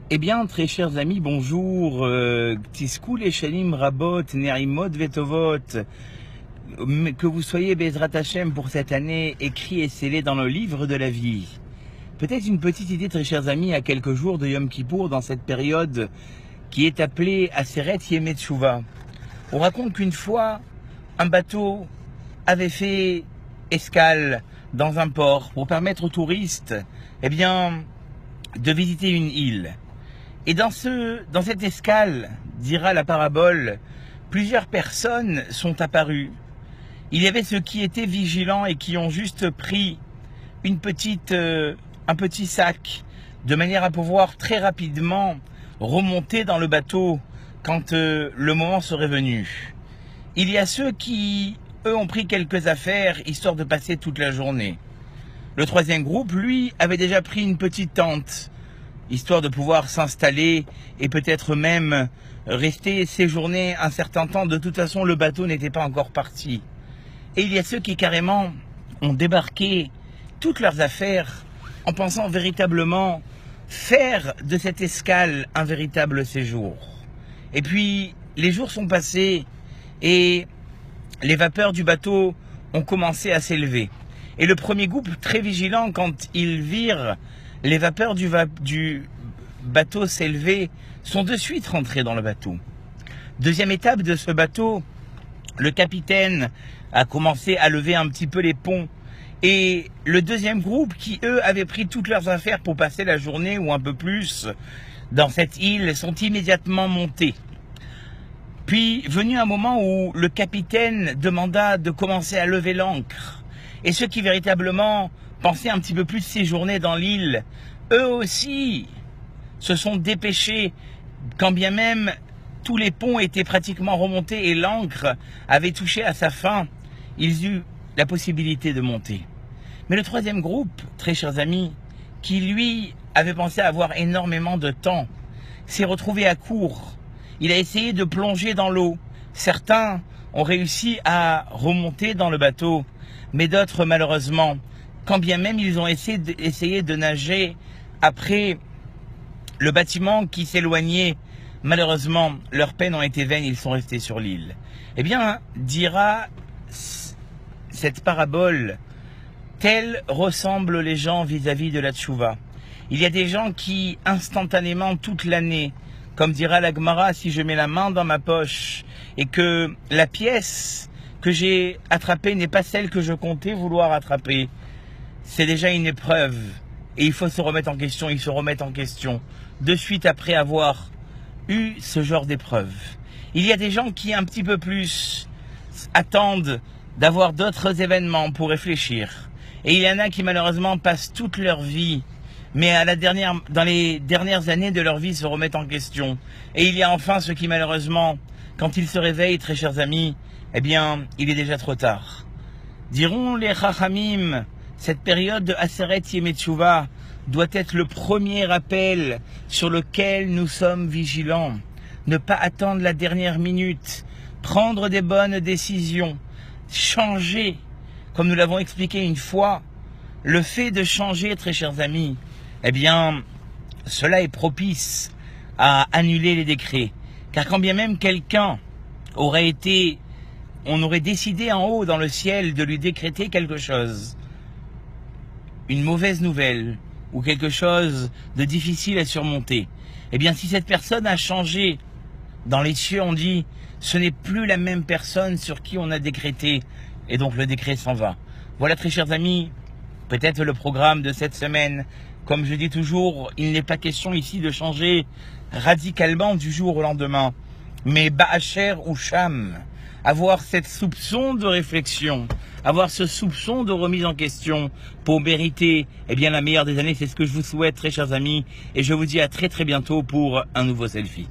Eh bien, très chers amis, bonjour. Tiskou les shalim rabot, nerimot vetovot. Que vous soyez Bezrat Hashem pour cette année, écrit et scellé dans le livre de la vie. Peut-être une petite idée, très chers amis, à quelques jours de Yom Kippour, dans cette période qui est appelée Aseret Yemei Teshuvah. On raconte qu'une fois, un bateau avait fait escale dans un port pour permettre aux touristes, de visiter une île. Et dans cette escale, dira la parabole, plusieurs personnes sont apparues. Il y avait ceux qui étaient vigilants et qui ont juste pris un petit sac, de manière à pouvoir très rapidement remonter dans le bateau quand le moment serait venu. Il y a ceux qui, eux, ont pris quelques affaires, histoire de passer toute la journée. Le troisième groupe, lui, avait déjà pris une petite tente, histoire de pouvoir s'installer et peut-être même rester séjourner un certain temps. De toute façon, le bateau n'était pas encore parti. Et il y a ceux qui carrément ont débarqué toutes leurs affaires en pensant véritablement faire de cette escale un véritable séjour. Et puis, les jours sont passés et les vapeurs du bateau ont commencé à s'élever. Et le premier groupe, très vigilant, quand ils virent les vapeurs du bateau s'élever, sont de suite rentrés dans le bateau. Deuxième étape de ce bateau, le capitaine a commencé à lever un petit peu les ponts. Et le deuxième groupe, qui eux avaient pris toutes leurs affaires pour passer la journée ou un peu plus dans cette île, sont immédiatement montés. Puis, venu un moment où le capitaine demanda de commencer à lever l'ancre, et ceux qui véritablement pensaient un petit peu plus séjourner dans l'île, eux aussi se sont dépêchés, quand bien même tous les ponts étaient pratiquement remontés et l'ancre avait touché à sa fin, ils eurent la possibilité de monter. Mais le troisième groupe, très chers amis, qui lui avait pensé avoir énormément de temps, s'est retrouvé à court. Il a essayé de plonger dans l'eau. Certains ont réussi à remonter dans le bateau, mais d'autres, malheureusement, quand bien même ils ont essayé de nager après le bâtiment qui s'éloignait, malheureusement, leurs peines ont été vaines, ils sont restés sur l'île. Eh bien, dira cette parabole, telle ressemblent les gens vis-à-vis de la Teshuvah. Il y a des gens qui, instantanément, toute l'année, comme dira la Gemara, si je mets la main dans ma poche et que la pièce que j'ai attrapée n'est pas celle que je comptais vouloir attraper, c'est déjà une épreuve. Et il faut se remettre en question, ils se remettent en question de suite après avoir eu ce genre d'épreuve. Il y a des gens qui un petit peu plus attendent d'avoir d'autres événements pour réfléchir. Et il y en a qui malheureusement passent toute leur vie, mais dans les dernières années de leur vie se remettent en question. Et il y a enfin ceux qui malheureusement, quand ils se réveillent, très chers amis, il est déjà trop tard. Diront les Chachamim, cette période de Aseret Yemei Teshuvah doit être le premier appel sur lequel nous sommes vigilants. Ne pas attendre la dernière minute, prendre des bonnes décisions, changer. Comme nous l'avons expliqué une fois, le fait de changer, très chers amis, cela est propice à annuler les décrets. Car quand bien même quelqu'un on aurait décidé en haut dans le ciel de lui décréter quelque chose, une mauvaise nouvelle ou quelque chose de difficile à surmonter, si cette personne a changé, dans les cieux on dit, ce n'est plus la même personne sur qui on a décrété, et donc le décret s'en va. Voilà, très chers amis, peut-être le programme de cette semaine. Comme je dis toujours, il n'est pas question ici de changer radicalement du jour au lendemain, mais Ba'acher ou Sham, avoir cette soupçon de réflexion, avoir ce soupçon de remise en question pour mériter la meilleure des années. C'est ce que je vous souhaite, très chers amis, et je vous dis à très très bientôt pour un nouveau selfie.